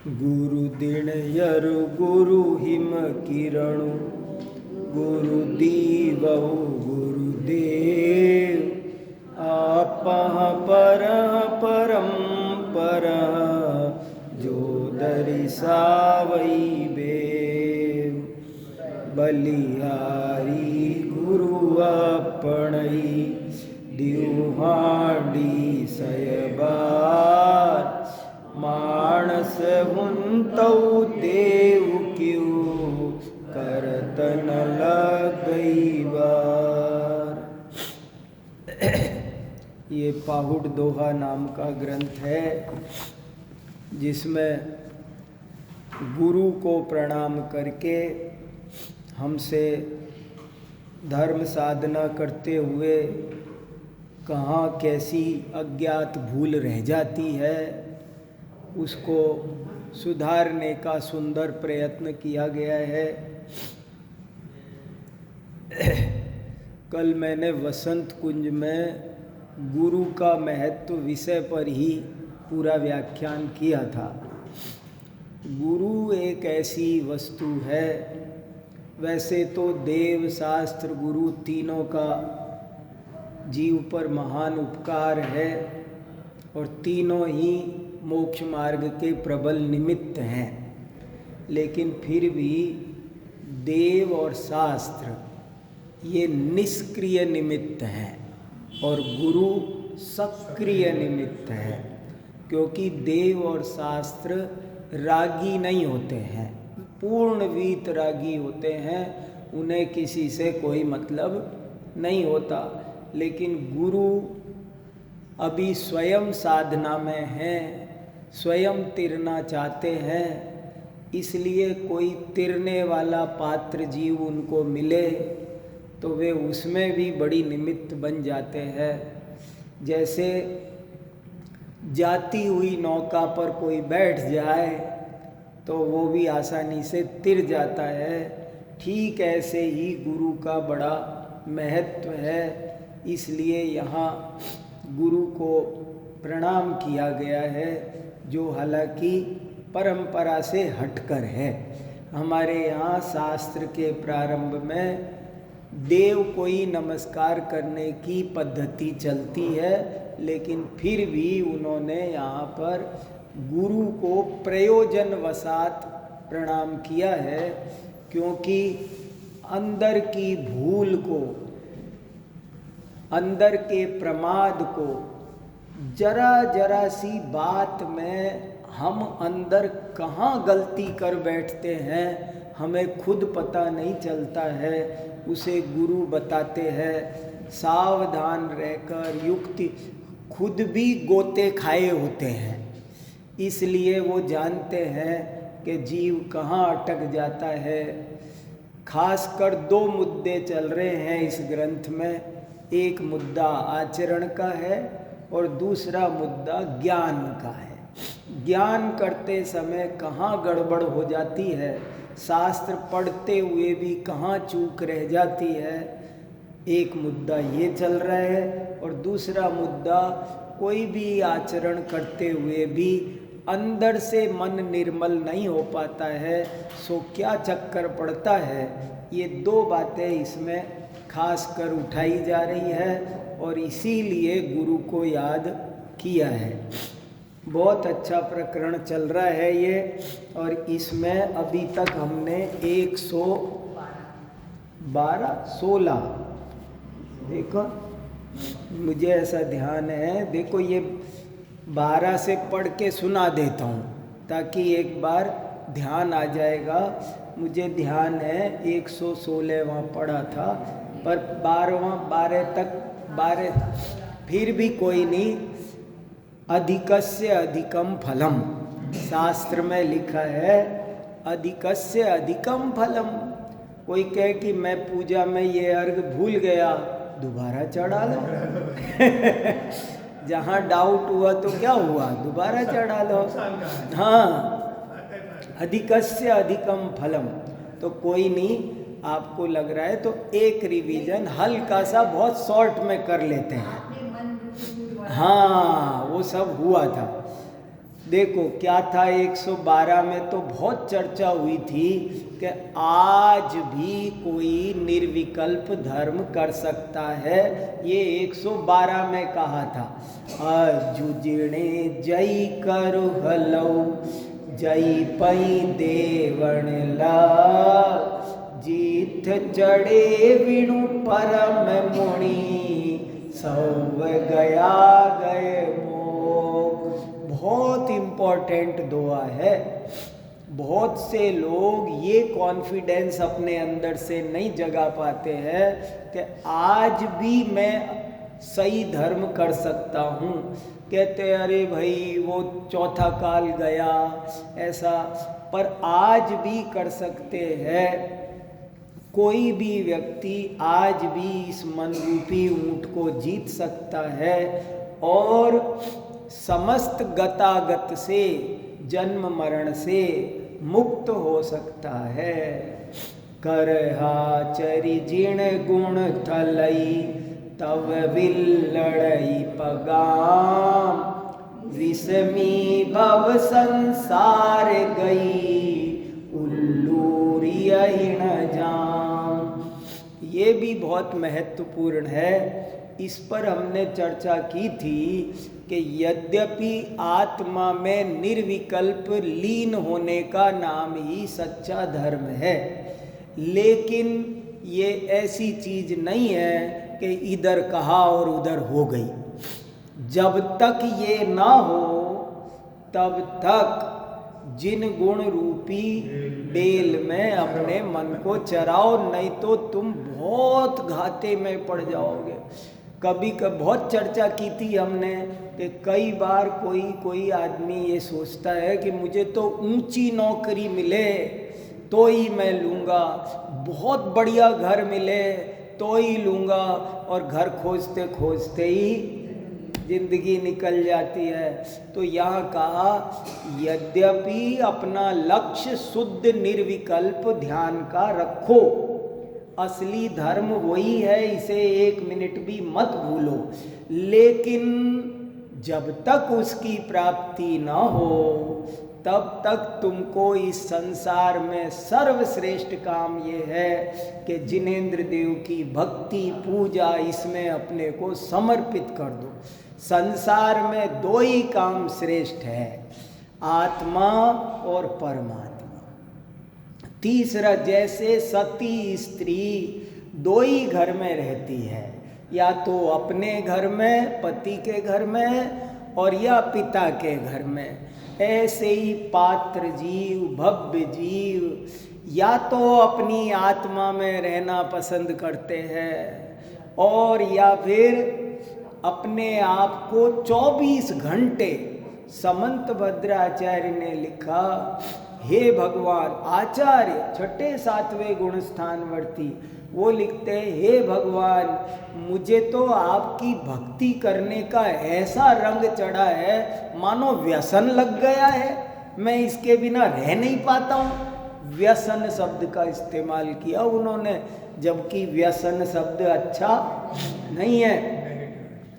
गुरु दिन यर गुरु हिम किरणु गुरु दीवहु गुरुदेव आपः परः परम परः जो दरिसावै बेव बलिहारी गुरु अपणई दिवहाडी सयबार मानस हुंतौ देव क्यों करतन लगई बार। ये पाहुड़ दोहा नाम का ग्रंथ है जिसमें गुरु को प्रणाम करके हमसे धर्म साधना करते हुए कहाँ कैसी अज्ञात भूल रह जाती है उसको सुधारने का सुंदर प्रयत्न किया गया है। कल मैंने वसंत कुंज में गुरु का महत्व विषय पर ही पूरा व्याख्यान किया था। गुरु एक ऐसी वस्तु है, वैसे तो देव शास्त्र गुरु तीनों का जीव पर महान उपकार है और तीनों ही मोक्ष मार्ग के प्रबल निमित्त हैं, लेकिन फिर भी देव और शास्त्र ये निष्क्रिय निमित्त हैं और गुरु सक्रिय निमित्त है, क्योंकि देव और शास्त्र रागी नहीं होते हैं, पूर्ण वीत रागी होते हैं, उन्हें किसी से कोई मतलब नहीं होता। लेकिन गुरु अभी स्वयं साधना में हैं, स्वयं तिरना चाहते हैं, इसलिए कोई तिरने वाला पात्र जीव उनको मिले तो वे उसमें भी बड़ी निमित्त बन जाते हैं। जैसे जाती हुई नौका पर कोई बैठ जाए तो वो भी आसानी से तिर जाता है, ठीक ऐसे ही गुरु का बड़ा महत्व है। इसलिए यहाँ गुरु को प्रणाम किया गया है, जो हालांकि परंपरा से हटकर है। हमारे यहाँ शास्त्र के प्रारंभ में देव को ही नमस्कार करने की पद्धति चलती है, लेकिन फिर भी उन्होंने यहाँ पर गुरु को प्रयोजनवशात प्रणाम किया है, क्योंकि अंदर की भूल को, अंदर के प्रमाद को, जरा जरा सी बात में हम अंदर कहाँ गलती कर बैठते हैं हमें खुद पता नहीं चलता है, उसे गुरु बताते हैं। सावधान रहकर युक्ति, खुद भी गोते खाए होते हैं, इसलिए वो जानते हैं कि जीव कहाँ अटक जाता है। खासकर दो मुद्दे चल रहे हैं इस ग्रंथ में, एक मुद्दा आचरण का है और दूसरा मुद्दा ज्ञान का है। ज्ञान करते समय कहाँ गड़बड़ हो जाती है, शास्त्र पढ़ते हुए भी कहाँ चूक रह जाती है, एक मुद्दा ये चल रहा है। और दूसरा मुद्दा, कोई भी आचरण करते हुए भी अंदर से मन निर्मल नहीं हो पाता है, सो क्या चक्कर पड़ता है। ये दो बातें इसमें खास कर उठाई जा रही है और इसीलिए गुरु को याद किया है। बहुत अच्छा प्रकरण चल रहा है ये, और इसमें अभी तक हमने 116 देखो, मुझे ऐसा ध्यान है, देखो ये 12 से पढ़ के सुना देता हूँ ताकि एक बार ध्यान आ जाएगा। मुझे ध्यान है 116वां पढ़ा था, पर 12 फिर भी कोई नहीं। अधिकस्य अधिकम फलम, शास्त्र में लिखा है अधिकस्य अधिकम फलम। कोई कहे कि मैं पूजा में ये अर्घ भूल गया, दोबारा चढ़ा लो। जहाँ डाउट हुआ तो क्या हुआ, दोबारा चढ़ा लो। हाँ, अधिकस्य अधिकम फलम, तो कोई नहीं, आपको लग रहा है तो एक रिवीजन हल्का सा बहुत शॉर्ट में कर लेते हैं। हाँ, वो सब हुआ था। देखो क्या था 112 में तो बहुत चर्चा हुई थी कि आज भी कोई निर्विकल्प धर्म कर सकता है, ये 112 में कहा था। जुजणे जई कर हलो जई पई देवण ला, जीत चढ़े विणु परम मुनि, सौव गया गए मोग। बहुत इम्पोर्टेंट दुआ है। बहुत से लोग ये कॉन्फिडेंस अपने अंदर से नहीं जगा पाते हैं कि आज भी मैं सही धर्म कर सकता हूँ। कहते अरे भाई वो चौथा काल गया ऐसा, पर आज भी कर सकते हैं। कोई भी व्यक्ति आज भी इस मन रूपी ऊंट को जीत सकता है और समस्त गतागत से, जन्म मरण से मुक्त हो सकता है। करहा चरि जिण गुण थलई, तव विल्लड़ई पगाम, विषमी भव संसार गई, उल्लूरिय न जाम। ये भी बहुत महत्वपूर्ण है। इस पर हमने चर्चा की थी कि यद्यपि आत्मा में निर्विकल्प लीन होने का नाम ही सच्चा धर्म है, लेकिन ये ऐसी चीज नहीं है कि इधर कहा और उधर हो गई। जब तक ये ना हो तब तक जिन गुण रूपी बेल में अपने मन को चराओ, नहीं तो तुम बहुत घाटे में पड़ जाओगे। कभी बहुत चर्चा की थी हमने कि कई बार कोई आदमी ये सोचता है कि मुझे तो ऊंची नौकरी मिले तो ही मैं लूँगा, बहुत बढ़िया घर मिले तो ही लूँगा, और घर खोजते खोजते ही जिंदगी निकल जाती है। तो यहाँ कहा यद्यपि अपना लक्ष्य शुद्ध निर्विकल्प ध्यान का रखो, असली धर्म वही है, इसे एक मिनट भी मत भूलो, लेकिन जब तक उसकी प्राप्ति न हो तब तक तुमको इस संसार में सर्वश्रेष्ठ काम ये है कि जिनेंद्र देव की भक्ति पूजा इसमें अपने को समर्पित कर दो। संसार में दो ही काम श्रेष्ठ है, आत्मा और परमात्मा। तीसरा, जैसे सती स्त्री दो ही घर में रहती है, या तो अपने घर में पति के घर में और या पिता के घर में, ऐसे ही पात्र जीव, भव्य जीव या तो अपनी आत्मा में रहना पसंद करते हैं और या फिर अपने आप को 24 घंटे, समंत भद्राचार्य ने लिखा, हे भगवान, आचार्य छठे सातवें गुण स्थानवर्ती, वो लिखते हैं, हे भगवान, मुझे तो आपकी भक्ति करने का ऐसा रंग चढ़ा है मानो व्यसन लग गया है, मैं इसके बिना रह नहीं पाता हूँ। व्यसन शब्द का इस्तेमाल किया उन्होंने, जबकि व्यसन शब्द अच्छा नहीं है,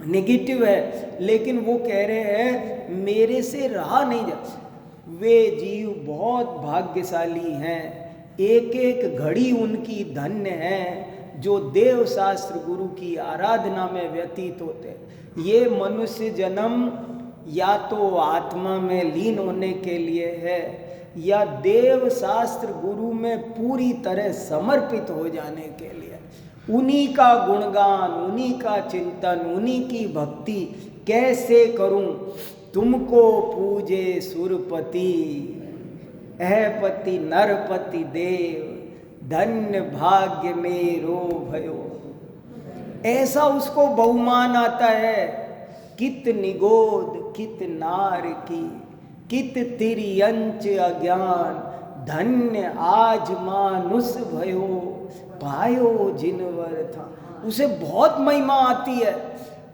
नेगेटिव है, लेकिन वो कह रहे हैं मेरे से रहा नहीं जाता। वे जीव बहुत भाग्यशाली हैं, एक एक घड़ी उनकी धन्य है जो देव शास्त्र गुरु की आराधना में व्यतीत होते। ये मनुष्य जन्म या तो आत्मा में लीन होने के लिए है या देव शास्त्र गुरु में पूरी तरह समर्पित हो जाने के लिए। उन्हीं का गुणगान, उन्हीं का चिंतन, उन्हीं की भक्ति कैसे करूं। तुमको पूजे सुरपति, अहपति नरपति देव, धन्य भाग्य मेरो भयो। ऐसा उसको बहुमान आता है। कित निगोद कित नार की, कित तिर्यंच अज्ञान, धन्य आज मानुष भयो, पायो जिनवर था। उसे बहुत महिमा आती है,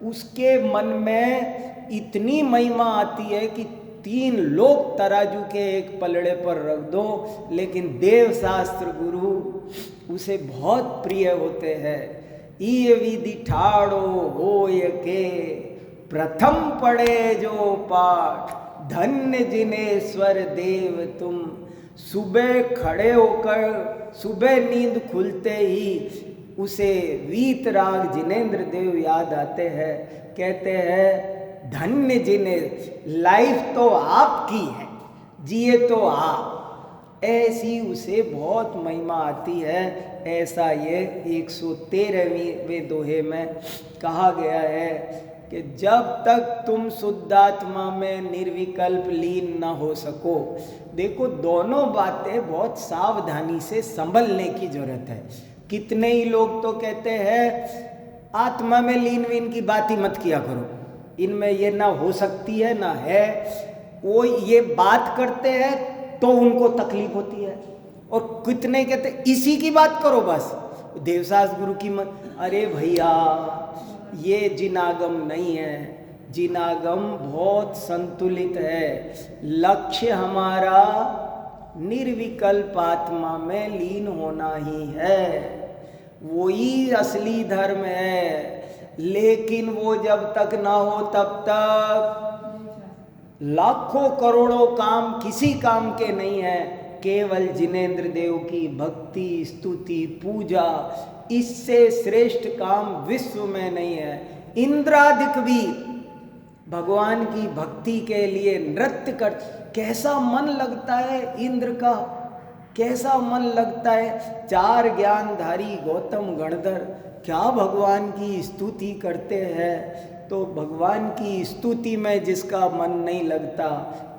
उसके मन में इतनी महिमा आती है कि 3 लोग तराजू के एक पलड़े पर रख दो, लेकिन देव शास्त्र गुरु उसे बहुत प्रिय होते हैं। ये विधि ठाड़ो होय के, प्रथम पढ़े जो पाठ, धन्य जिनेश्वर देव तुम। सुबह खड़े होकर, सुबह नींद खुलते ही उसे वीतराग जिनेंद्र देव याद आते हैं, कहते हैं धन्य जिने, लाइफ तो आपकी है, जिए तो आप। ऐसी उसे बहुत महिमा आती है। ऐसा ये 113वें दोहे में कहा गया है कि जब तक तुम शुद्धात्मा में निर्विकल्प लीन न हो सको। देखो, दोनों बातें बहुत सावधानी से संभलने की जरूरत है। कितने ही लोग तो कहते हैं आत्मा में लीन वीन की बात ही मत किया करो, इनमें ये ना हो सकती है ना है। वो ये बात करते हैं तो उनको तकलीफ होती है, और कितने कहते हैं इसी की बात करो बस, देवसास गुरु की मत। अरे भैया, ये जिनागम नहीं है। जिनागम बहुत संतुलित है। लक्ष्य हमारा निर्विकल्प आत्मा में लीन होना ही है, वही असली धर्म है। लेकिन वो जब तक ना हो तब तक लाखों करोड़ों काम किसी काम के नहीं है। केवल जिनेंद्र देव की भक्ति, स्तुति, पूजा, इससे श्रेष्ठ काम विश्व में नहीं है। इंद्रादिक भी भगवान की भक्ति के लिए नृत्य कर, कैसा मन लगता है इंद्र का, कैसा मन लगता है। 4 ज्ञानधारी गौतम गणधर क्या भगवान की स्तुति करते हैं। तो भगवान की स्तुति में जिसका मन नहीं लगता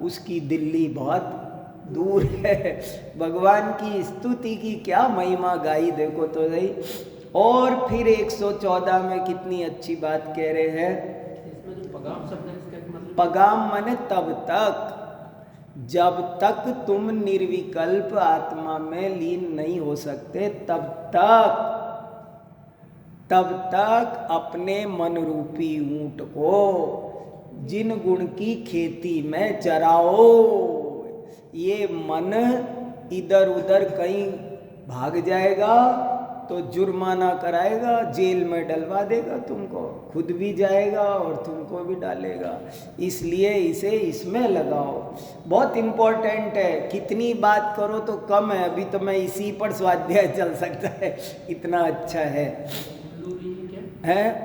उसकी दिल्ली बहुत दूर है। भगवान की स्तुति की क्या महिमा गाई, देखो तो सही। और फिर 114 में कितनी अच्छी बात कह रहे हैं। इसमें जो पगाम शब्द है इसका मतलब, पगाम माने तब तक, जब तक तुम निर्विकल्प आत्मा में लीन नहीं हो सकते तब तक अपने मन रूपी ऊंट को जिन गुण की खेती में चराओ। ये मन इधर उधर कहीं भाग जाएगा तो जुर्माना कराएगा, जेल में डलवा देगा तुमको, खुद भी जाएगा और तुमको भी डालेगा। इसलिए इसे इसमें लगाओ, बहुत इम्पोर्टेंट है। कितनी बात करो तो कम है, अभी तो मैं इसी पर स्वाध्याय चल सकता है, इतना अच्छा है।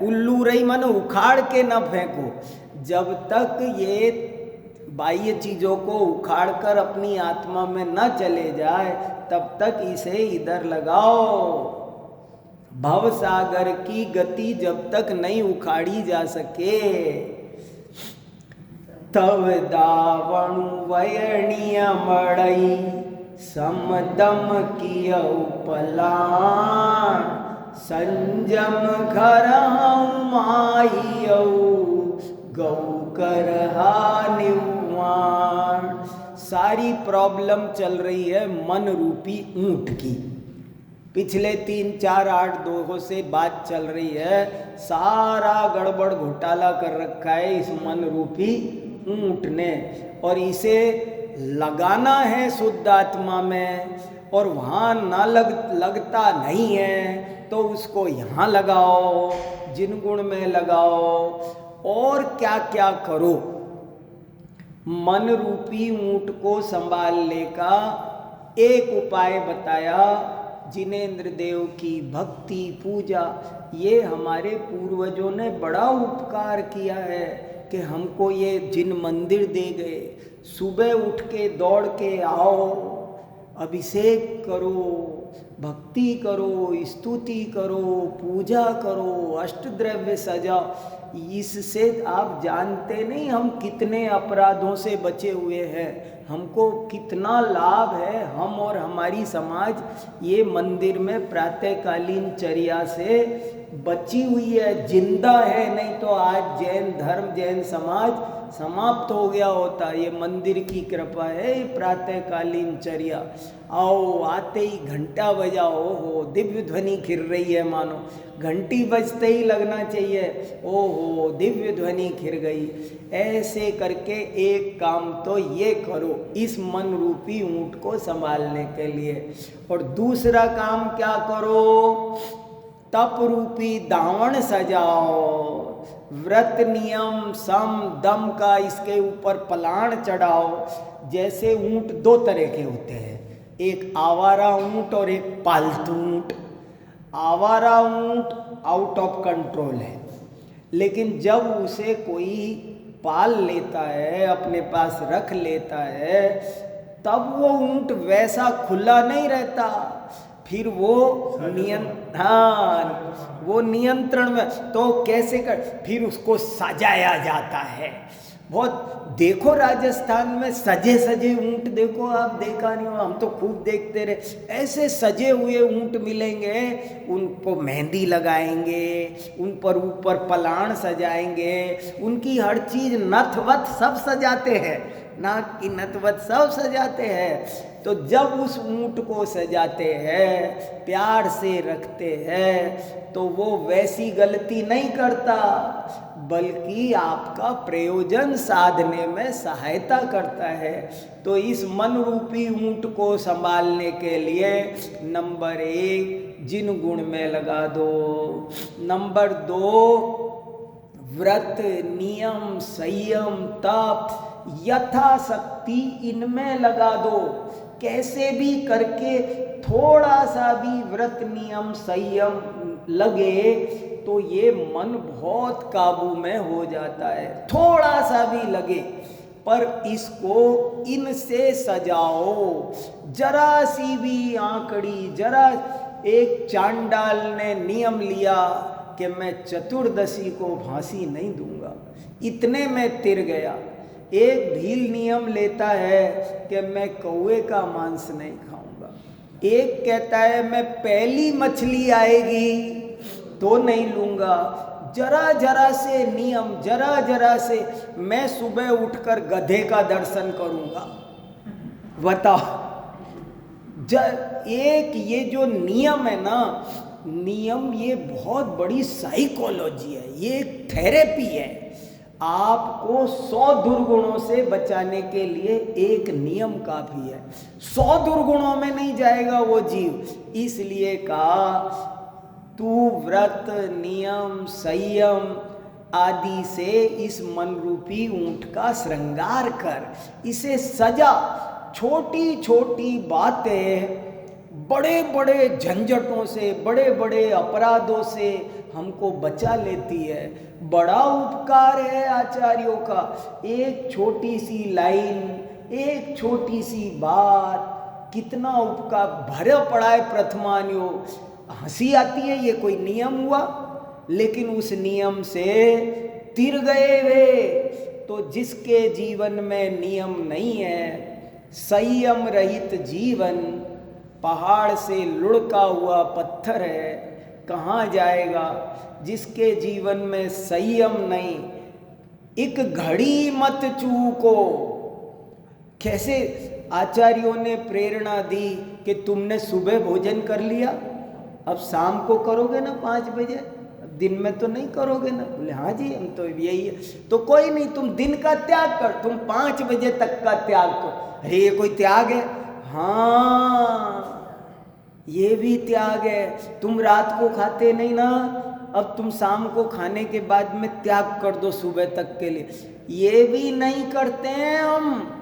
उल्लू रही मन उखाड़ के न फेंको। जब तक ये बाह्य चीज़ों को उखाड़ कर अपनी आत्मा में न चले जाए तब तक इसे इधर लगाओ। भव सागर की गति जब तक नहीं उखाड़ी जा सके तब दावणु वयणीय मड़ई समदम किया पलाण संजम घर माइयो गौ कर निवाण। सारी प्रॉब्लम चल रही है मन रूपी ऊंट की। पिछले 3, 4, 8 दोहों से बात चल रही है। सारा गड़बड़ घोटाला कर रखा है इस मन रूपी ऊंट ने, और इसे लगाना है शुद्ध आत्मा में, और वहाँ ना लगता नहीं है तो उसको यहाँ लगाओ, जिन गुण में लगाओ। और क्या क्या करो। मन रूपी ऊंट को संभालने का एक उपाय बताया, जिनेंद्र देव की भक्ति, पूजा। ये हमारे पूर्वजों ने बड़ा उपकार किया है कि हमको ये जिन मंदिर दे गए। सुबह उठ के दौड़ के आओ, अभिषेक करो, भक्ति करो, स्तुति करो, पूजा करो, अष्टद्रव्य सजाओ। इससे आप जानते नहीं हम कितने अपराधों से बचे हुए हैं, हमको कितना लाभ है। हम और हमारी समाज ये मंदिर में प्रातःकालीन चर्या से बची हुई है, जिंदा है। नहीं तो आज जैन धर्म, जैन समाज समाप्त हो गया होता। ये मंदिर की कृपा है, प्रातःकालीन चर्या। आओ, आते ही घंटा बजाओ, हो दिव्य ध्वनि खिर रही है, मानो घंटी बजते ही लगना चाहिए ओहो दिव्य ध्वनि खिर गई। ऐसे करके एक काम तो ये करो इस मन रूपी ऊंट को संभालने के लिए। और दूसरा काम क्या करो, तप रूपी दावण सजाओ। व्रत नियम सम दम का इसके ऊपर पलाण चढ़ाओ। जैसे ऊंट दो तरह के होते हैं, एक आवारा ऊंट और एक पालतू ऊंट। आवारा ऊंट आउट ऑफ कंट्रोल है, लेकिन जब उसे कोई पाल लेता है, अपने पास रख लेता है, तब वो ऊंट वैसा खुला नहीं रहता, फिर वो नियंत्रण में। तो कैसे कर, फिर उसको सजाया जाता है। बहुत देखो राजस्थान में सजे सजे ऊंट देखो, आप देखा नहीं हो, हम तो खूब देखते रहे। ऐसे सजे हुए ऊंट मिलेंगे, उनको मेहंदी लगाएंगे, उन पर ऊपर पलाण सजाएंगे, उनकी हर चीज नथवत सब सजाते हैं, नाक की नथवत सब सजाते हैं। तो जब उस ऊंट को सजाते हैं, प्यार से रखते हैं, तो वो वैसी गलती नहीं करता, बल्कि आपका प्रयोजन साधने में सहायता करता है। तो इस मन रूपी ऊंट को संभालने के लिए नंबर 1 जिन गुण में लगा दो। नंबर 2 व्रत नियम संयम तप यथाशक्ति इनमें लगा दो। कैसे भी करके थोड़ा सा भी व्रत नियम संयम लगे तो ये मन बहुत काबू में हो जाता है। थोड़ा सा भी लगे, पर इसको इनसे सजाओ। जरा सी भी आंकड़ी, जरा एक चांडाल ने नियम लिया कि मैं चतुर्दशी को फांसी नहीं दूंगा, इतने में तिर गया। एक भील नियम लेता है कि मैं कौवे का मांस नहीं खाऊंगा। एक कहता है मैं पहली मछली आएगी तो नहीं लूंगा। जरा जरा से नियम, जरा जरा से, मैं सुबह उठकर गधे का दर्शन करूंगा, बताओ। एक ये जो नियम है ना, नियम ये बहुत बड़ी साइकोलॉजी है, ये एक थेरेपी है। आपको 100 दुर्गुणों से बचाने के लिए एक नियम काफी है। 100 दुर्गुणों में नहीं जाएगा वो जीव। इसलिए कहा तू व्रत नियम संयम आदि से इस मन रूपी ऊंट का श्रृंगार कर, इसे सजा। छोटी छोटी बातें बड़े बड़े झंझटों से, बड़े बड़े अपराधों से हमको बचा लेती है। बड़ा उपकार है आचार्यों का। एक छोटी सी लाइन, एक छोटी सी बात, कितना उपकार भरा पड़ा है प्रथमान्यो। हंसी आती है, ये कोई नियम हुआ, लेकिन उस नियम से तिर गए वे। तो जिसके जीवन में नियम नहीं है, संयम रहित जीवन पहाड़ से लुढ़का हुआ पत्थर है, कहाँ जाएगा। जिसके जीवन में संयम नहीं, एक घड़ी मत चूको। कैसे आचार्यों ने प्रेरणा दी कि तुमने सुबह भोजन कर लिया, अब शाम को करोगे ना 5 बजे, अब दिन में तो नहीं करोगे ना। बोले हाँ जी, हम तो यही है। तो कोई नहीं, तुम दिन का त्याग कर, तुम 5 बजे तक का त्याग कर। अरे ये कोई त्याग है? हाँ, ये भी त्याग है। तुम रात को खाते नहीं ना, अब तुम शाम को खाने के बाद में त्याग कर दो सुबह तक के लिए। ये भी नहीं करते हैं हम।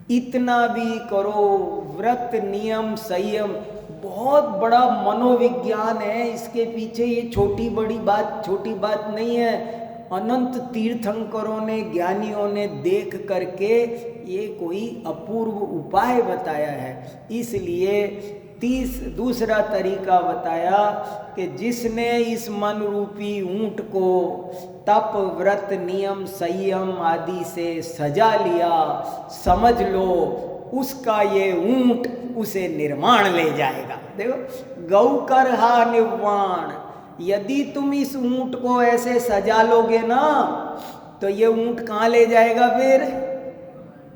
इतना भी करो। व्रत नियम संयम बहुत बड़ा मनोविज्ञान है इसके पीछे। ये छोटी बड़ी बात, छोटी बात नहीं है। अनंत तीर्थंकरों ने, ज्ञानियों ने देख करके ये कोई अपूर्व उपाय बताया है। इसलिए दूसरा तरीका बताया कि जिसने इस मन रूपी ऊंट को तप व्रत नियम संयम आदि से सजा लिया, समझ लो उसका ये ऊंट उसे निर्वाण ले जाएगा। देखो, गौ कर हा निर्वाण। यदि तुम इस ऊंट को ऐसे सजा लोगे ना, तो ये ऊंट कहाँ ले जाएगा?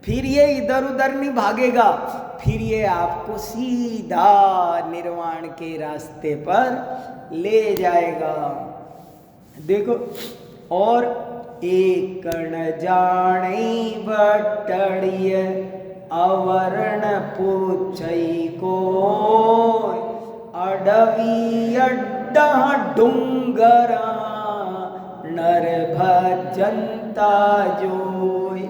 फिर ये इधर उधर नहीं भागेगा, फिर ये आपको सीधा निर्वाण के रास्ते पर ले जाएगा। देखो, और एक कण जाने बटड़िय अवर्ण पूछई को, अडवी अड्डा डूंगरा नर भजनता जोय।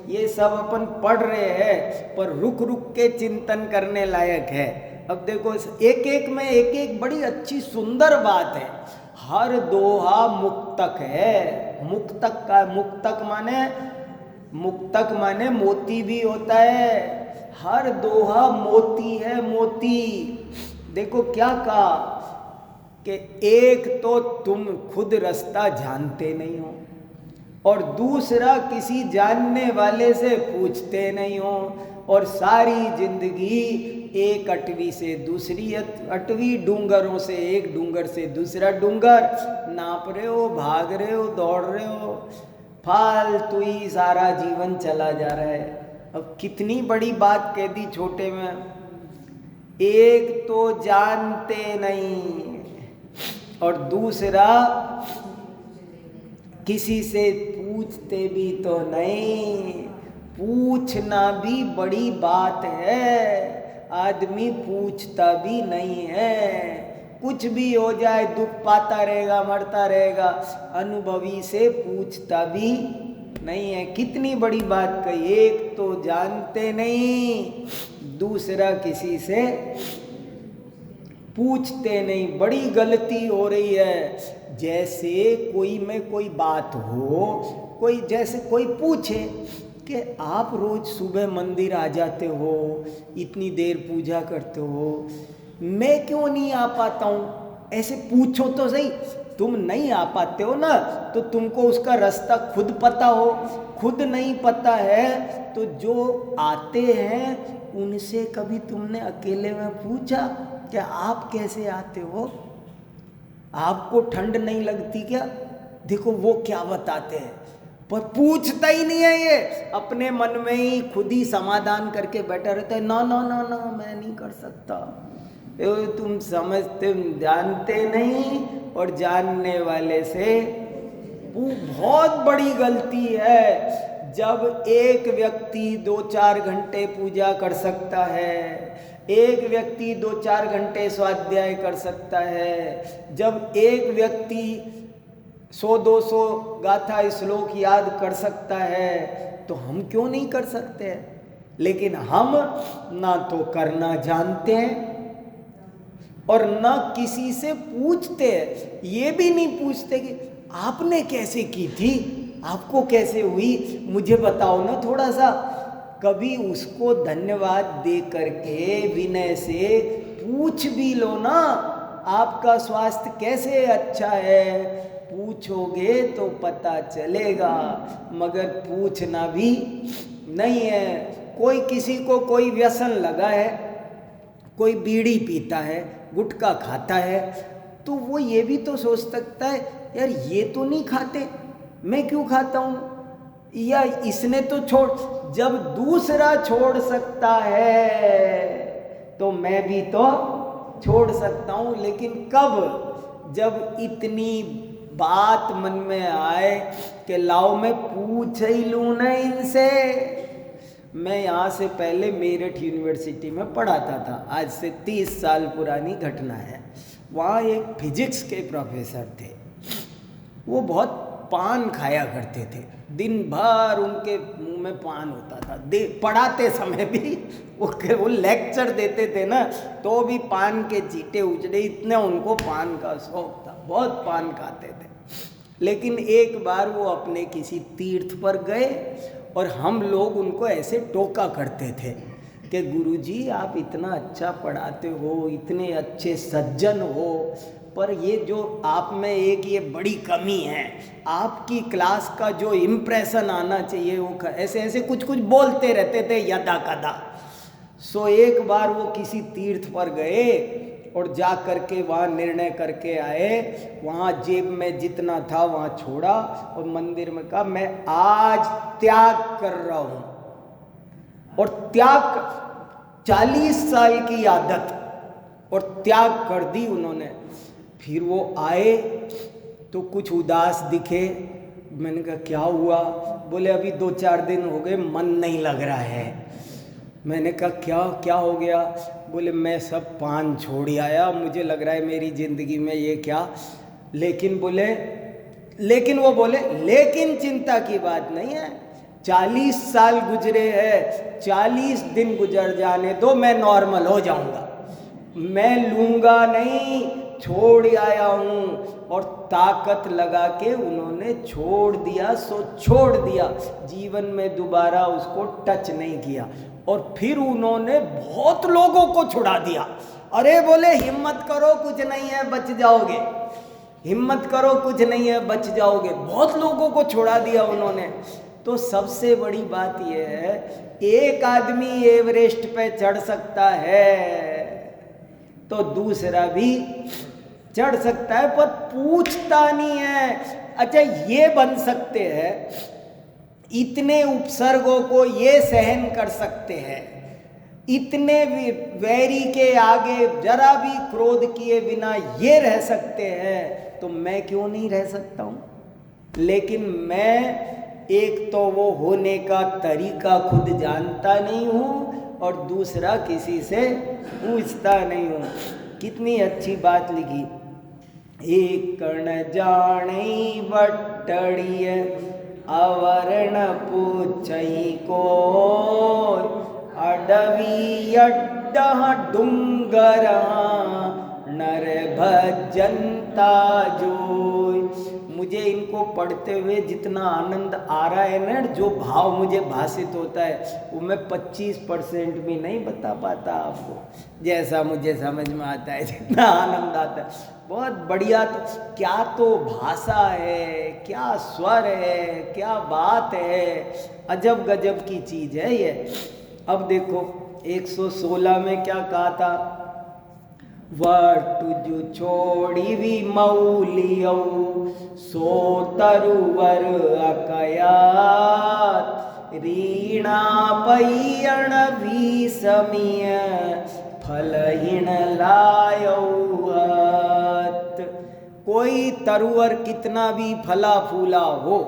ये सब अपन पढ़ रहे हैं पर रुक रुक के चिंतन करने लायक है। अब देखो एक एक में एक एक बड़ी अच्छी सुंदर बात है। हर दोहा मुक्तक है। मुक्तक माने मोती भी होता है। हर दोहा मोती है, मोती। देखो क्या कहा कि एक तो तुम खुद रास्ता जानते नहीं हो और दूसरा किसी जानने वाले से पूछते नहीं हो, और सारी जिंदगी एक अटवी से दूसरी अटवी, डूंगरों से एक डूंगर से दूसरा डूंगर नाप रहे हो, भाग रहे हो, दौड़ रहे हो, फालतू ही सारा जीवन चला जा रहा है। अब कितनी बड़ी बात कह दी छोटे में। एक तो जानते नहीं और दूसरा किसी से पूछते भी तो नहीं। पूछना भी बड़ी बात है, आदमी पूछता भी नहीं है। कुछ भी हो जाए दुख पाता रहेगा, मरता रहेगा, अनुभवी से पूछता भी नहीं है। कितनी बड़ी बात कही। एक तो जानते नहीं, दूसरा किसी से पूछते नहीं। बड़ी गलती हो रही है। जैसे कोई में कोई बात हो, कोई जैसे कोई पूछे कि आप रोज सुबह मंदिर आ जाते हो, इतनी देर पूजा करते हो, मैं क्यों नहीं आ पाता हूँ? ऐसे पूछो तो सही। तुम नहीं आ पाते हो ना, तो तुमको उसका रास्ता खुद पता हो। खुद नहीं पता है तो जो आते हैं उनसे कभी तुमने अकेले में पूछा कि आप कैसे आते हो? आपको ठंड नहीं लगती क्या? देखो वो क्या बताते हैं, पर पूछता ही नहीं है। ये अपने मन में ही खुद ही समाधान करके बैठा रहता है। ना ना ना ना, मैं नहीं कर सकता। तुम समझते, जानते नहीं और जानने वाले से वो बहुत बड़ी गलती है। जब एक व्यक्ति 2-4 घंटे पूजा कर सकता है, एक व्यक्ति 2-4 घंटे स्वाध्याय कर सकता है, जब एक व्यक्ति 100-200 गाथा श्लोक याद कर सकता है, तो हम क्यों नहीं कर सकते हैं? लेकिन हम ना तो करना जानते हैं और ना किसी से पूछते हैं। ये भी नहीं पूछते कि आपने कैसे की थी, आपको कैसे हुई, मुझे बताओ ना थोड़ा सा। कभी उसको धन्यवाद दे करके विनय से पूछ भी लो ना, आपका स्वास्थ्य कैसे अच्छा है। पूछोगे तो पता चलेगा, मगर पूछना भी नहीं है। कोई किसी को कोई व्यसन लगा है, कोई बीड़ी पीता है, गुटखा खाता है, तो वो ये भी तो सोच सकता है यार ये तो नहीं खाते, मैं क्यों खाता हूँ, या इसने तो छोड़। जब दूसरा छोड़ सकता है तो मैं भी तो छोड़ सकता हूँ। लेकिन कब? जब इतनी बात मन में आए कि लाओ मैं पूछ ही लूँ ना इनसे। मैं यहाँ से पहले मेरठ यूनिवर्सिटी में पढ़ाता था, आज से 30 साल पुरानी घटना है। वहाँ एक फिजिक्स के प्रोफेसर थे, वो बहुत पान खाया करते थे। दिन भर उनके मुंह में पान होता था। पढ़ाते समय भी वो लेक्चर देते थे ना, तो भी पान के चीटे उचड़े, इतना उनको पान का शौक था, बहुत पान खाते थे। लेकिन एक बार वो अपने किसी तीर्थ पर गए और हम लोग उनको ऐसे टोका करते थे कि गुरुजी आप इतना अच्छा पढ़ाते हो, इतने अच्छे सज्जन हो, पर ये जो आप में एक ये बड़ी कमी है, आपकी क्लास का जो इम्प्रेशन आना चाहिए वो ऐसे ऐसे कुछ कुछ बोलते रहते थे यदा कदा। सो एक बार वो किसी तीर्थ पर गए और जा करके वहाँ निर्णय करके आए। वहाँ जेब में जितना था वहाँ छोड़ा और मंदिर में कहा मैं आज त्याग कर रहा हूँ। और त्याग 40 साल की आदत और त्याग कर दी उन्होंने। फिर वो आए तो कुछ उदास दिखे। मैंने कहा क्या हुआ? बोले अभी 2-4 दिन हो गए मन नहीं लग रहा है। मैंने कहा क्या हो गया? बोले मैं सब पान छोड़ आया, मुझे लग रहा है मेरी ज़िंदगी में ये क्या। लेकिन बोले लेकिन वो बोले लेकिन चिंता की बात नहीं है, 40 साल गुजरे हैं, 40 दिन गुजर जाने दो, मैं नॉर्मल हो जाऊंगा, मैं लूंगा नहीं, छोड़ आया हूं। और ताकत लगा के उन्होंने छोड़ दिया, सो छोड़ दिया, जीवन में दोबारा उसको टच नहीं किया। और फिर उन्होंने बहुत लोगों को छुड़ा दिया। अरे बोले हिम्मत करो, कुछ नहीं है, बच जाओगे, हिम्मत करो, कुछ नहीं है, बच जाओगे। बहुत लोगों को छुड़ा दिया उन्होंने। तो सबसे बड़ी बात यह है, एक आदमी एवरेस्ट पे चढ़ सकता है तो दूसरा भी चढ़ सकता है, पर पूछता नहीं है। अच्छा, ये बन सकते हैं, इतने उपसर्गों को ये सहन कर सकते हैं, इतने वैरी के आगे जरा भी क्रोध किए बिना ये रह सकते हैं, तो मैं क्यों नहीं रह सकता हूँ? लेकिन मैं एक तो वो होने का तरीका खुद जानता नहीं हूँ, और दूसरा किसी से पूछता नहीं हूँ। कितनी अच्छी बात लिखी, एक कण जाने बटड़िय अवर्ण पूछई को, अडवी अड्डह डूंगर नर भजनता जोय। मुझे इनको पढ़ते हुए जितना आनंद आ रहा है ना, जो भाव मुझे भाषित होता है, वो मैं 25% भी नहीं बता पाता आपको, जैसा मुझे समझ में आता है, जितना आनंद आता है। बहुत बढ़िया। तो भाषा है, क्या स्वर है, क्या बात है, अजब गजब की चीज़ है ये। अब देखो 116 में क्या कहा था, वटुजु छोड़ी भी मौलियौ सो तरुवर अकयात, रीणा पैयण भी समिय फलहीन लायौहत। कोई तरुवर कितना भी फला फूला हो,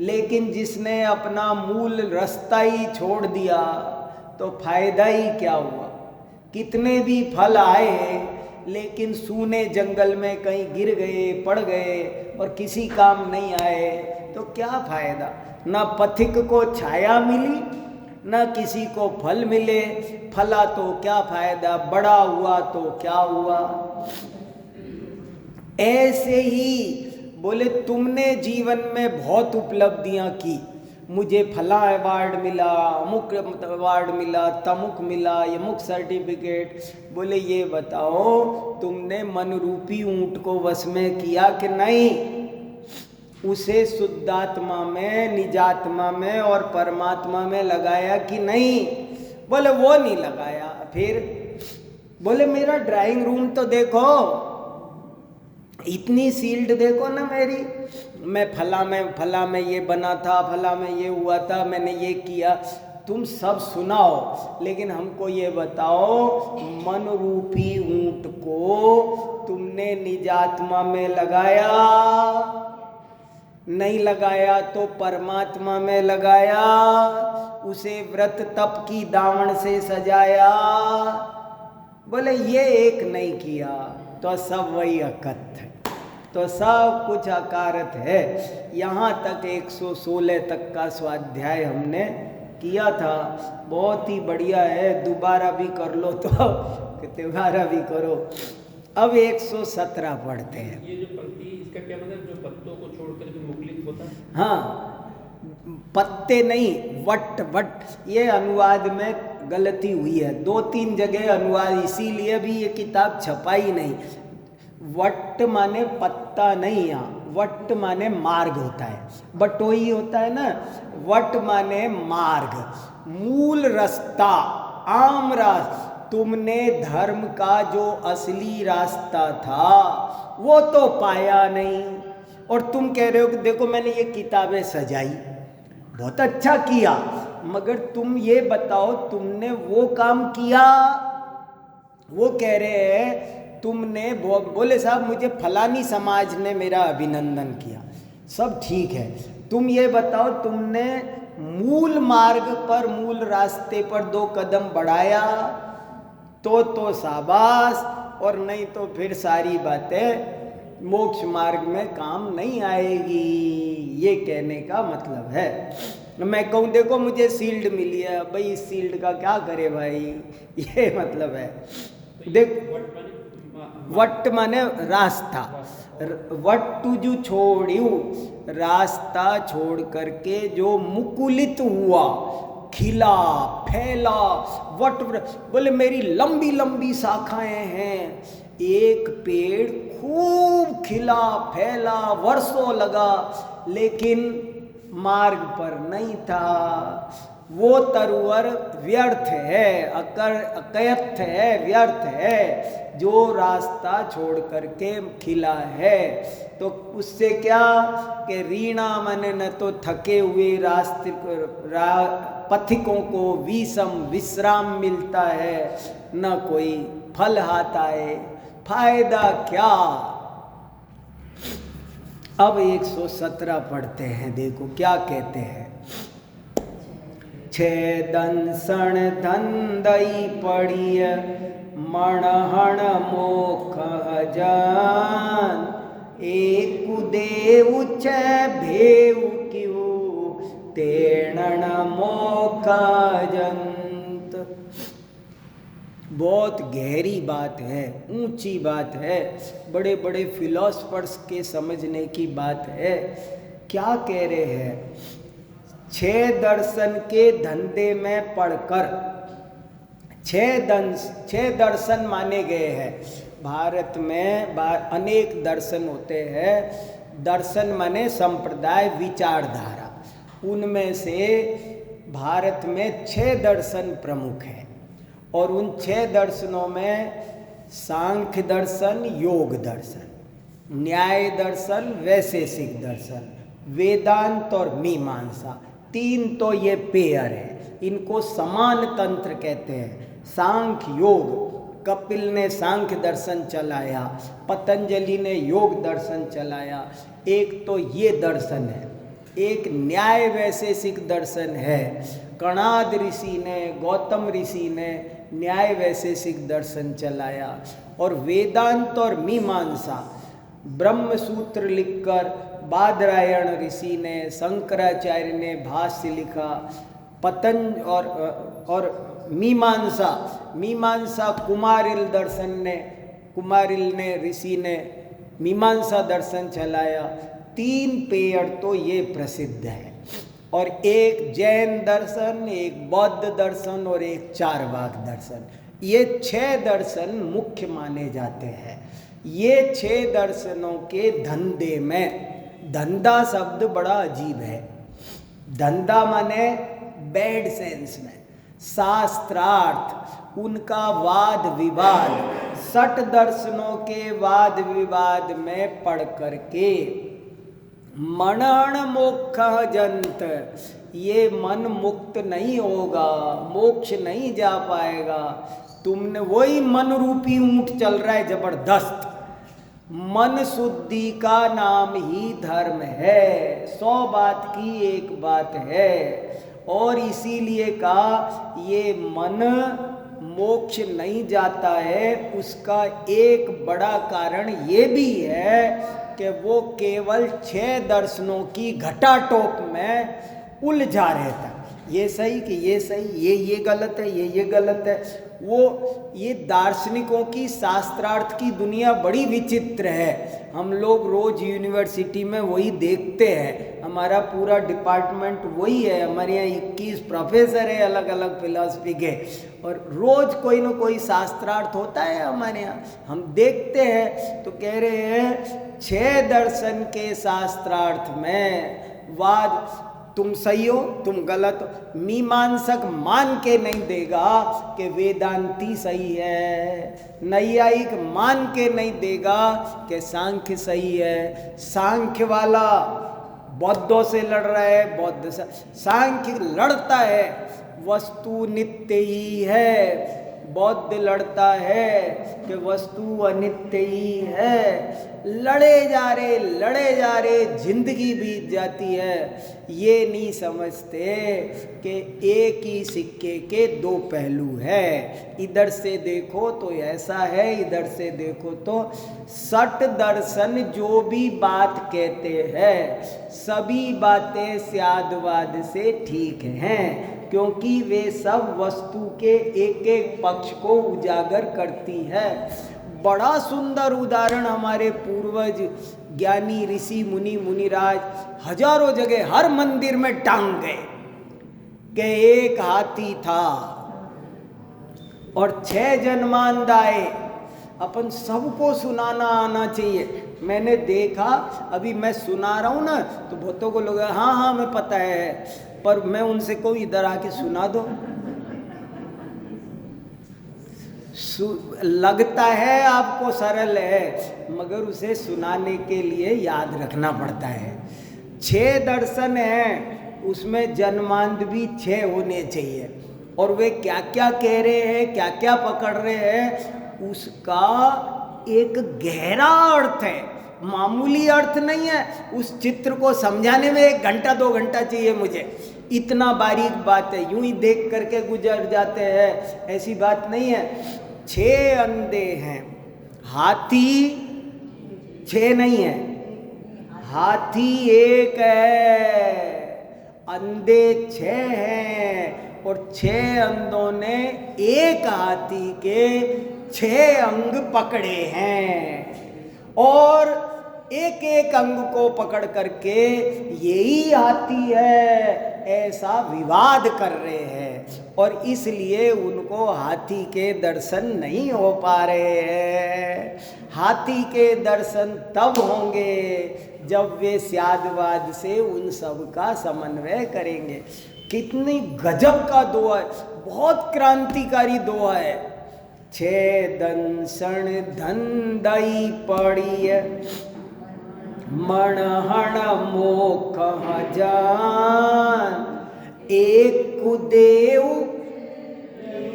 लेकिन जिसने अपना मूल रास्ता ही छोड़ दिया तो फायदा ही क्या हुआ? कितने भी फल आए, लेकिन सूने जंगल में कहीं गिर गए, पड़ गए और किसी काम नहीं आए, तो क्या फायदा? ना पथिक को छाया मिली, ना किसी को फल मिले। फला तो क्या फायदा, बड़ा हुआ तो क्या हुआ? ऐसे ही बोले तुमने जीवन में बहुत उपलब्धियां की, मुझे फला अवार्ड मिला, अमुक अवार्ड मिला, तमुक मिला, यमुक सर्टिफिकेट। बोले ये बताओ, तुमने मन रूपी ऊंट को वश में किया कि नहीं? उसे शुद्धात्मा में, निजात्मा में और परमात्मा में लगाया कि नहीं? बोले वो नहीं लगाया। फिर बोले मेरा ड्राइंग रूम तो देखो, इतनी सील्ड देखो ना मेरी, मैं फला में ये बना था, फला में ये हुआ था, मैंने ये किया। तुम सब सुनाओ, लेकिन हमको ये बताओ, मन रूपी ऊंट को तुमने निजात्मा में लगाया? नहीं लगाया तो परमात्मा में लगाया, उसे व्रत तप की दावण से सजाया। बोले ये एक नहीं किया तो सब वही अकथ है, तो सब कुछ अकारत है। यहाँ तक 116 तक का स्वाध्याय हमने किया था, बहुत ही बढ़िया है। दोबारा भी कर लो तो दोबारा भी करो। अब 117 पढ़ते हैं। ये जो पंक्ति, इसका क्या मतलब, जो पत्तों को छोड़कर जो मुखलित होता है? हाँ, पत्ते नहीं, वट वट, ये अनुवाद में गलती हुई है, 2-3 जगह अनुवाद, इसीलिए भी ये किताब छपाई नहीं। वट माने पत्ता नहीं, यहाँ वट माने मार्ग होता है, बटोई होता है ना, वट माने मार्ग, मूल रास्ता, आम रास्ता। तुमने धर्म का जो असली रास्ता था वो तो पाया नहीं, और तुम कह रहे हो कि देखो मैंने ये किताबें सजाई, बहुत अच्छा किया, मगर तुम ये बताओ तुमने वो काम किया? वो कह रहे हैं तुमने बोले साहब मुझे फलानी समाज ने मेरा अभिनंदन किया, सब ठीक है, तुम ये बताओ तुमने मूल मार्ग पर, मूल रास्ते पर 2 कदम बढ़ाया तो शाबाश, और नहीं तो फिर सारी बातें मोक्ष मार्ग में काम नहीं आएगी, ये कहने का मतलब है। मैं कहूँ देखो मुझे शील्ड मिली है, भाई इस शील्ड का क्या करे भाई, ये मतलब है। देख वट माने रास्ता, वट तुझ छोड़ियो, रास्ता छोड़ करके जो मुकुलित हुआ, खिला फैला, वट बोले मेरी लंबी लंबी शाखाएं हैं, एक पेड़ खूब खिला फैला, वर्षों लगा, लेकिन मार्ग पर नहीं था। वो तरुवर व्यर्थ है, अकयर्थ है, व्यर्थ है, जो रास्ता छोड़ करके खिला है। तो उससे क्या कि रीणा मन न तो थके हुए रास्ते पथिकों को विषम विश्राम मिलता है, न कोई फल हाथ आए, फायदा क्या। अब 117 पढ़ते हैं, देखो क्या कहते हैं। छेदंसण धंदई पड़िय, मणहण मोख जान, एक देव छे भेव क्यों, तेणन मोख जंत। बहुत गहरी बात है, ऊंची बात है, बड़े बड़े फिलोसफर्स के समझने की बात है। क्या कह रहे हैं? 6 दर्शन के धंधे में पढ़कर 6 दर्शन माने गए हैं। भारत में अनेक दर्शन होते हैं। दर्शन माने संप्रदाय, विचारधारा। उनमें से भारत में 6 दर्शन प्रमुख हैं, और उन 6 दर्शनों में सांख्य दर्शन, योग दर्शन, न्याय दर्शन, वैशेषिक दर्शन, वेदांत और मीमांसा, 3 तो ये पेयर है। इनको समान तंत्र कहते हैं। सांख्य योग, कपिल ने सांख्य दर्शन चलाया, पतंजलि ने योग दर्शन चलाया। एक तो ये दर्शन है। एक न्याय वैशेषिक दर्शन है। कणाद ऋषि ने, गौतम ऋषि ने न्याय वैशेषिक दर्शन चलाया। और वेदांत और मीमांसा, ब्रह्म सूत्र लिखकर बादरायण ऋषि ने, शंकराचार्य ने भाष्य लिखा। पतंज और मीमांसा कुमारिल दर्शन ने, कुमारिल ने ऋषि ने मीमांसा दर्शन चलाया। 3 पेयर तो ये प्रसिद्ध है। और एक जैन दर्शन, एक बौद्ध दर्शन और एक चारवाक दर्शन। ये 6 दर्शन मुख्य माने जाते हैं। ये 6 दर्शनों के धंधे में, धंधा शब्द बड़ा अजीब है। धंधा माने बैड सेंस में, शास्त्रार्थ, उनका वाद विवाद, 60 दर्शनों के वाद विवाद में पढ़ करके मनन मोक्ष जंत, ये मन मुक्त नहीं होगा, मोक्ष नहीं जा पाएगा। तुमने वही मन रूपी ऊंट चल रहा है जबरदस्त। मन शुद्धि का नाम ही धर्म है। 100 बात की एक बात है। और इसीलिए कहा ये मन मोक्ष नहीं जाता है। उसका एक बड़ा कारण ये भी है कि वो केवल 6 दर्शनों की घटाटोप में उलझा रहता। ये सही कि ये सही, ये गलत है, ये गलत है। वो ये दार्शनिकों की, शास्त्रार्थ की दुनिया बड़ी विचित्र है। हम लोग रोज यूनिवर्सिटी में वही देखते हैं। हमारा पूरा डिपार्टमेंट वही है। हमारे यहाँ 21 प्रोफेसर है अलग अलग फिलॉसफी के, और रोज कोई ना कोई शास्त्रार्थ होता है हमारे यहाँ। हम देखते हैं तो कह रहे हैं 6 दर्शन के शास्त्रार्थ में वाद, तुम सही हो, तुम गलत हो। मीमांसक मान के नहीं देगा कि वेदांती सही है। नैयायिक मान के नहीं देगा कि सांख्य सही है। सांख्य वाला बौद्धों से लड़ रहा है, बौद्ध से। सांख्य लड़ता है, वस्तु नित्य ही है। बौद्ध लड़ता है कि वस्तु अनित्य ही है। लड़े जा रहे जिंदगी बीत जाती है। ये नहीं समझते कि एक ही सिक्के के दो पहलू है। इधर से देखो तो ऐसा है, इधर से देखो तो। सठ दर्शन जो भी बात कहते हैं सभी बातें स्यादवाद से ठीक हैं, क्योंकि वे सब वस्तु के एक एक पक्ष को उजागर करती है। बड़ा सुंदर उदाहरण हमारे पूर्वज ज्ञानी ऋषि मुनि मुनिराज हजारों जगह हर मंदिर में टांग गए कि एक हाथी था और 6 जन्मांध आए। अपन सबको सुनाना आना चाहिए। मैंने देखा, अभी मैं सुना रहा हूँ ना तो बहुतों को लोग हाँ हाँ मैं पता है, पर मैं उनसे कोई इधर आके सुना दो। लगता है आपको सरल है, मगर उसे सुनाने के लिए याद रखना पड़ता है। 6 दर्शन हैं, उसमें जन्मांध भी 6 होने चाहिए। और वे क्या क्या कह रहे हैं, क्या क्या पकड़ रहे हैं, उसका एक गहरा अर्थ है, मामूली अर्थ नहीं है। उस चित्र को समझाने में 1 घंटा 2 घंटा चाहिए मुझे, इतना बारीक बात है। यूं ही देख करके गुजर जाते हैं, ऐसी बात नहीं है। 6 अंधे हैं, हाथी 6 नहीं है, हाथी 1 है, अंधे 6 हैं और 6 अंधों ने एक हाथी के 6 अंग पकड़े हैं और एक एक अंग को पकड़ करके यही हाथी है ऐसा विवाद कर रहे हैं। और इसलिए उनको हाथी के दर्शन नहीं हो पा रहे हैं। हाथी के दर्शन तब होंगे जब वे स्यादवाद से उन सब का समन्वय करेंगे। कितनी गजब का दोहा है, बहुत क्रांतिकारी दोहा है। 6 दंसण धन दई पड़िय मणहण मोख जान, एक देव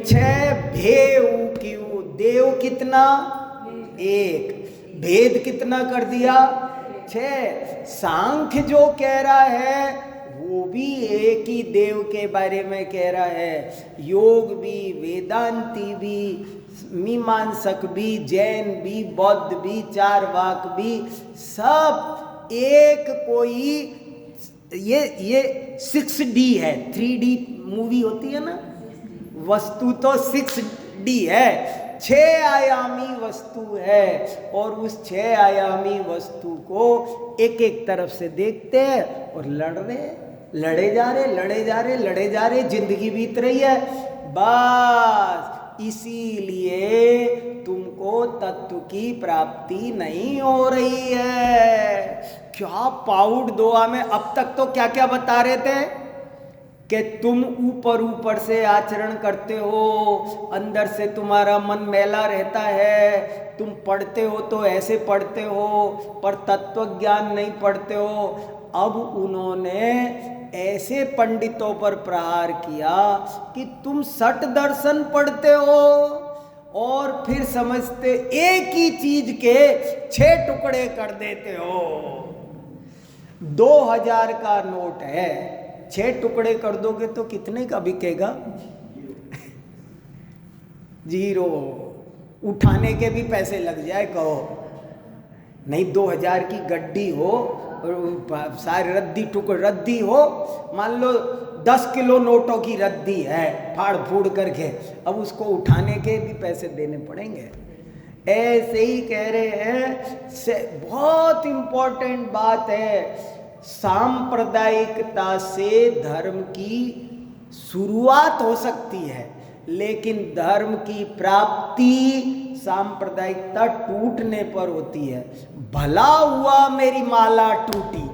6 भेव क्यों। देव कितना? 1। भेद कितना कर दिया? 6। सांख्य जो कह रहा है वो भी एक ही देव के बारे में कह रहा है। योग भी, वेदांती भी, मीमांसक भी, जैन भी, बौद्ध भी, चारवाक भी, सब एक कोई ये 6D है। 3D मूवी होती है ना, वस्तु तो 6D है, 6 आयामी वस्तु है। और उस 6 आयामी वस्तु को एक एक तरफ से देखते हैं और लड़े जा रहे, जिंदगी बीत रही है। बस इसीलिए तुमको तत्व की प्राप्ति नहीं हो रही है। क्या पाउड दोहा में अब तक तो क्या क्या बता रहे थे कि तुम ऊपर से आचरण करते हो, अंदर से तुम्हारा मन मैला रहता है, तुम पढ़ते हो तो ऐसे पढ़ते हो पर तत्व ज्ञान नहीं पढ़ते हो। अब उन्होंने ऐसे पंडितों पर प्रहार किया कि तुम 60 दर्शन पढ़ते हो और फिर समझते एक ही चीज के 6 टुकड़े कर देते हो। 2000 का नोट है, 6 टुकड़े कर दोगे तो कितने का बिकेगा? 0। उठाने के भी पैसे लग जाए कहो, नहीं 2000 की गड्डी हो और सारी रद्दी हो, मान लो 10 किलो नोटों की रद्दी है फाड़ फूड़ करके, अब उसको उठाने के भी पैसे देने पड़ेंगे। ऐसे ही कह रहे हैं। बहुत इंपॉर्टेंट बात है, सांप्रदायिकता से धर्म की शुरुआत हो सकती है, लेकिन धर्म की प्राप्ति सांप्रदायिकता टूटने पर होती है। भला हुआ मेरी माला टूटी,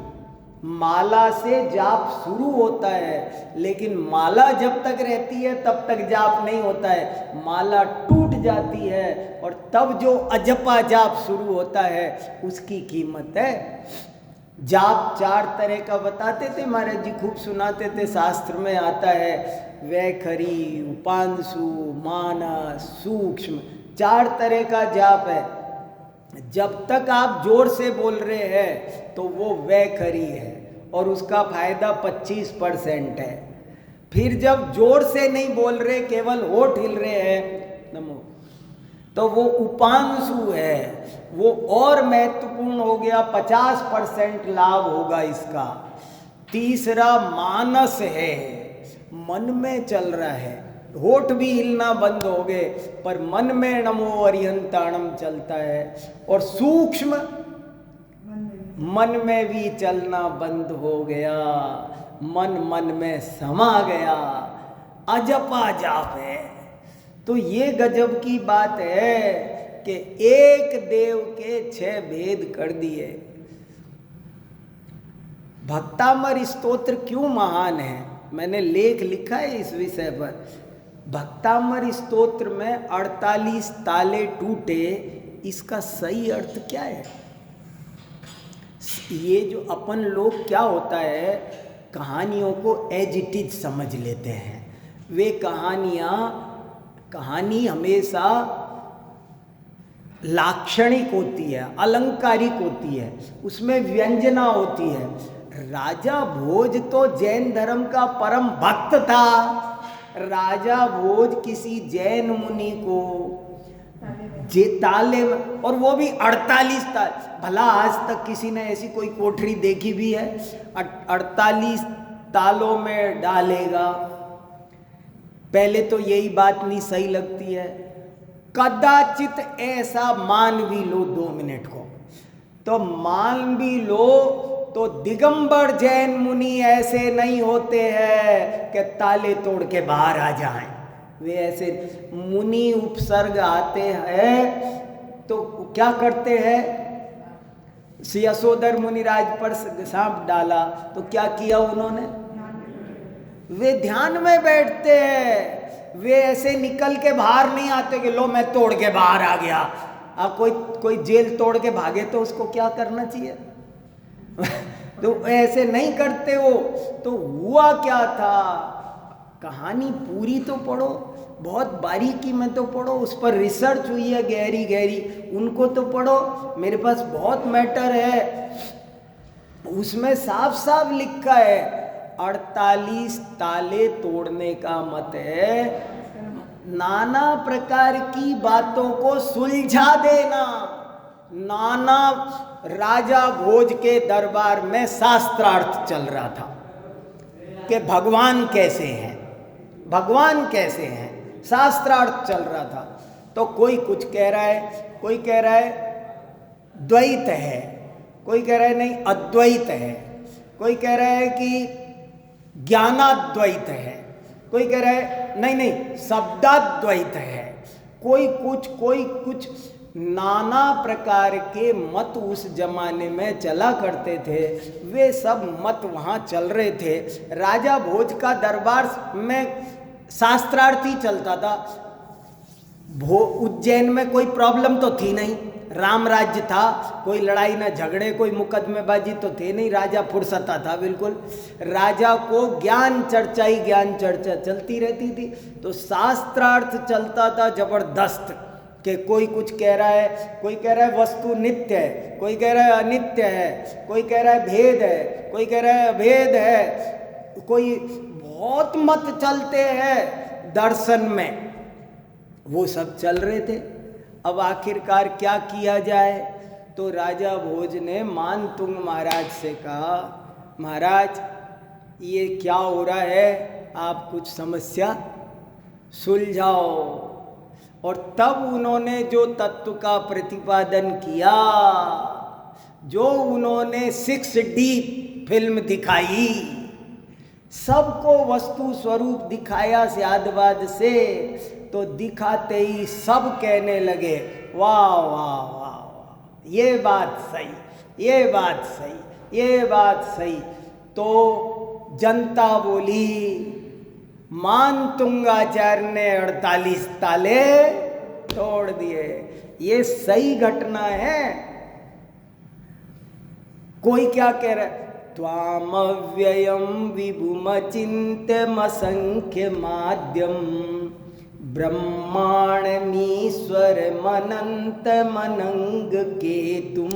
माला से जाप शुरू होता है, लेकिन माला जब तक रहती है तब तक जाप नहीं होता है। माला टूट जाती है और तब जो अजपा जाप शुरू होता है उसकी कीमत है। जाप 4 तरह का बताते थे महाराज जी, खूब सुनाते थे, शास्त्र में आता है वैखरी, उपांशु, मानस, सूक्ष्म, 4 तरह का जाप है। जब तक आप जोर से बोल रहे हैं तो वो वैखरी है और उसका फायदा 25% है। फिर जब जोर से नहीं बोल रहे, केवल होठ हिल रहे हैं नमो, तो वो उपांशु है, वो और महत्वपूर्ण हो गया, 50% लाभ होगा इसका। तीसरा मानस है, मन में चल रहा है, होठ भी हिलना बंद हो गए पर मन में नमो अरिहंताणम चलता है। और सूक्ष्म, मन में भी चलना बंद हो गया, मन में समा गया, अजपा जाप है। तो ये गजब की बात है कि एक देव के 6 भेद कर दिए। भक्तामर स्तोत्र क्यों महान है, मैंने लेख लिखा है इस विषय पर। भक्तामर स्तोत्र में 48 ताले टूटे, इसका सही अर्थ क्या है? ये जो अपन लोग क्या होता है, कहानियों को एज इट इज समझ लेते हैं। वे कहानी हमेशा लाक्षणिक होती है, अलंकारिक होती है, उसमें व्यंजना होती है। राजा भोज तो जैन धर्म का परम भक्त था। राजा भोज किसी जैन मुनि को ताले में, और वो भी 48 ताल, भला आज तक किसी ने ऐसी कोई कोठरी देखी भी है? 48 तालों में डालेगा। पहले तो यही बात नहीं सही लगती है। कदाचित ऐसा मान भी लो 2 मिनट को, तो मान भी लो तो दिगंबर जैन मुनि ऐसे नहीं होते हैं कि ताले तोड़ के बाहर आ जाएं। वे ऐसे मुनि उपसर्ग आते हैं तो क्या करते हैं? यशोधर मुनिराज पर सांप डाला तो क्या किया उन्होंने? वे ध्यान में बैठते हैं, वे ऐसे निकल के बाहर नहीं आते कि लो मैं तोड़ के बाहर आ गया। अब कोई जेल तोड़ के भागे तो उसको क्या करना चाहिए? तो ऐसे नहीं करते हो। तो हुआ क्या था, कहानी पूरी तो पढ़ो, बहुत बारीकी में तो पढ़ो, उस पर रिसर्च हुई है गहरी गहरी, उनको तो पढ़ो। मेरे पास बहुत मैटर है, उसमें साफ साफ लिखा है 48 ताले तोड़ने का मत है नाना प्रकार की बातों को सुलझा देना। नाना राजा भोज के दरबार में शास्त्रार्थ चल रहा था कि भगवान कैसे हैं, भगवान कैसे हैं, शास्त्रार्थ चल रहा था। तो कोई कुछ कह रहा है, कोई कह रहा है द्वैत है, कोई कह रहा है नहीं अद्वैत है, कोई कह रहा है कि ज्ञानाद्वैत है, कोई कह रहा है नहीं शब्दाद्वैत है, कोई कुछ नाना प्रकार के मत उस जमाने में चला करते थे। वे सब मत वहाँ चल रहे थे। राजा भोज का दरबार में शास्त्रार्थ ही चलता था। उज्जैन में कोई प्रॉब्लम तो थी नहीं, राम राज्य था, कोई लड़ाई ना झगड़े, कोई मुकदमेबाजी तो थे नहीं, राजा फुर्सता था बिल्कुल। राजा को ज्ञान चर्चा ही ज्ञान चर्चा चलती रहती थी। तो शास्त्रार्थ चलता था जबरदस्त कि कोई कुछ कह रहा है, कोई कह रहा है वस्तु नित्य है, कोई कह रहा है अनित्य है, कोई कह रहा है भेद है, कोई कह रहा है अभेद है, कोई बहुत मत चलते हैं दर्शन में। वो सब चल रहे थे। अब आखिरकार क्या किया जाए? तो राजा भोज ने मानतुंग महाराज से कहा, महाराज ये क्या हो रहा है, आप कुछ समस्या सुलझाओ। और तब उन्होंने जो तत्व का प्रतिपादन किया, जो उन्होंने 6D फिल्म दिखाई, सबको वस्तु स्वरूप दिखाया स्यादवाद से, तो दिखाते ही सब कहने लगे वाह वाह वाह, ये बात सही, ये बात सही, ये बात सही। तो जनता बोली मानतुंगाचार्य ने 48 ताले तोड़ दिए। ये सही घटना है। कोई क्या कह रहा है, त्वामव्ययं विभुमचिन्त्यमसंख्य माद्यम ब्रह्माण्डमीश्वरमनन्तमनंग केतुम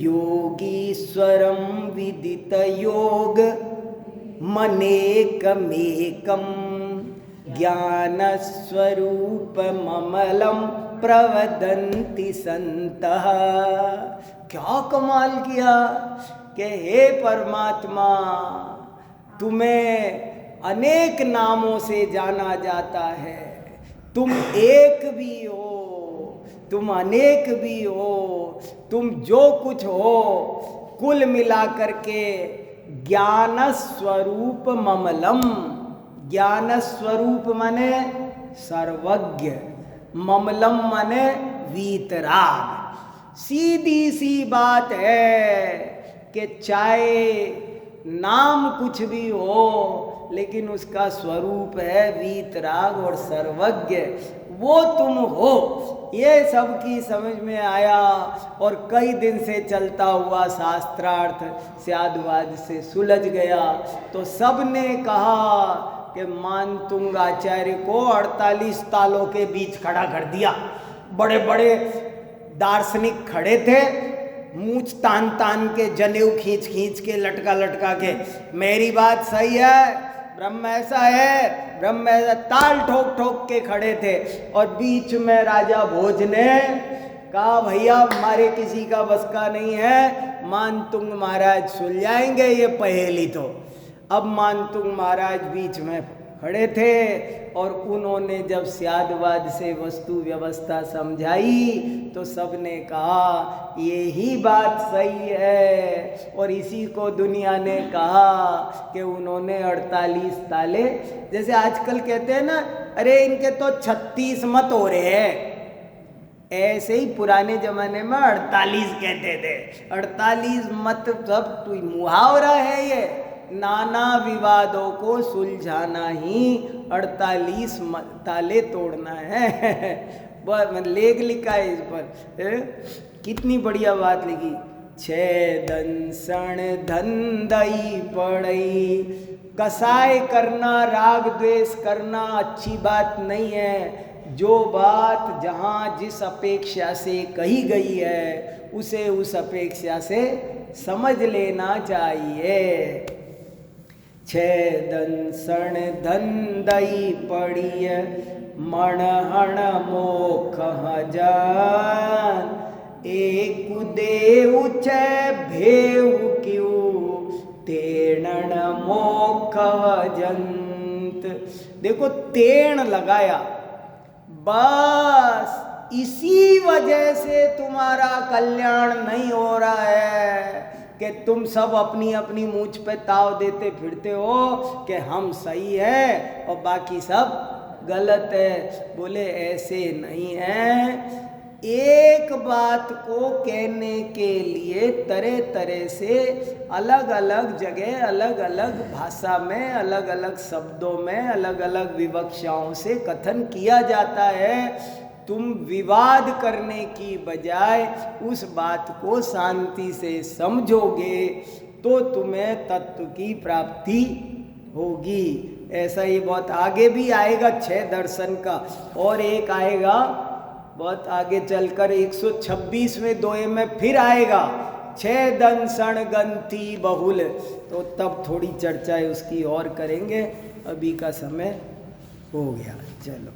योगीश्वरं विदित योग मनेकमेकं ज्ञानस्वरूपममलं प्रवदन्ति संतः। क्या कमाल किया कि हे परमात्मा, तुम्हें अनेक नामों से जाना जाता है, तुम एक भी हो, तुम अनेक भी हो, तुम जो कुछ हो कुल मिला करके ज्ञान स्वरूप ममलम। ज्ञान स्वरूप माने सर्वज्ञ, ममलम माने वीतराग। सीधी सी बात है कि चाहे नाम कुछ भी हो लेकिन उसका स्वरूप है वीतराग और सर्वज्ञ, वो तुम हो। ये सबकी समझ में आया और कई दिन से चलता हुआ शास्त्रार्थ स्याद्वाद से सुलझ गया। तो सब ने कहा कि मानतुंग आचार्य को 48 तालों के बीच खड़ा कर दिया। बड़े बड़े दार्शनिक खड़े थे, मूंछ तान तान के, जनेऊ खींच खींच के, लटका लटका के, मेरी बात सही है, ब्रह्म ऐसा है, ब्रह्म ऐसा, ताल ठोक ठोक के खड़े थे। और बीच में राजा भोज ने कहा भैया हमारे किसी का बस का नहीं है, मानतुंग महाराज सुलझाएंगे ये पहेली। तो अब मानतुंग महाराज बीच में खड़े थे और उन्होंने जब स्याद्वाद से वस्तु व्यवस्था समझाई तो सबने कहा यही बात सही है। और इसी को दुनिया ने कहा कि उन्होंने 48 ताले, जैसे आजकल कहते हैं ना, अरे इनके तो 36 मत हो रहे हैं, ऐसे ही पुराने जमाने में 48 कहते थे। 48 मत सब मुहावरा है ये, नाना विवादों को सुलझाना ही 48 ताले तोड़ना है। लेख लिखा है इस पर, कितनी बढ़िया बात लिखी। 6 दंसण धंधई पड़ई, कसाय करना, राग द्वेष करना अच्छी बात नहीं है। जो बात जहाँ जिस अपेक्षा से कही गई है उसे उस अपेक्षा से समझ लेना चाहिए। 6 दंसण धंधई पड़िय, मणहण मोख जान, एक देव छह भेव क्यों, तेणन मोख जंत। देखो तेण लगाया, बस इसी वजह से तुम्हारा कल्याण नहीं हो रहा है कि तुम सब अपनी अपनी मूंछ पे ताव देते फिरते हो कि हम सही है और बाकी सब गलत है। बोले ऐसे नहीं है, एक बात को कहने के लिए तरह तरह से अलग अलग जगह, अलग अलग भाषा में, अलग अलग शब्दों में, अलग अलग विवक्षाओं से कथन किया जाता है। तुम विवाद करने की बजाय उस बात को शांति से समझोगे तो तुम्हें तत्व की प्राप्ति होगी। ऐसा ही बहुत आगे भी आएगा 6 दर्शन का, और एक आएगा बहुत आगे चलकर 126वें दोहे में फिर आएगा 6 दंसण गंती बहुल। तो तब थोड़ी चर्चा है उसकी और करेंगे, अभी का समय हो गया। चलो।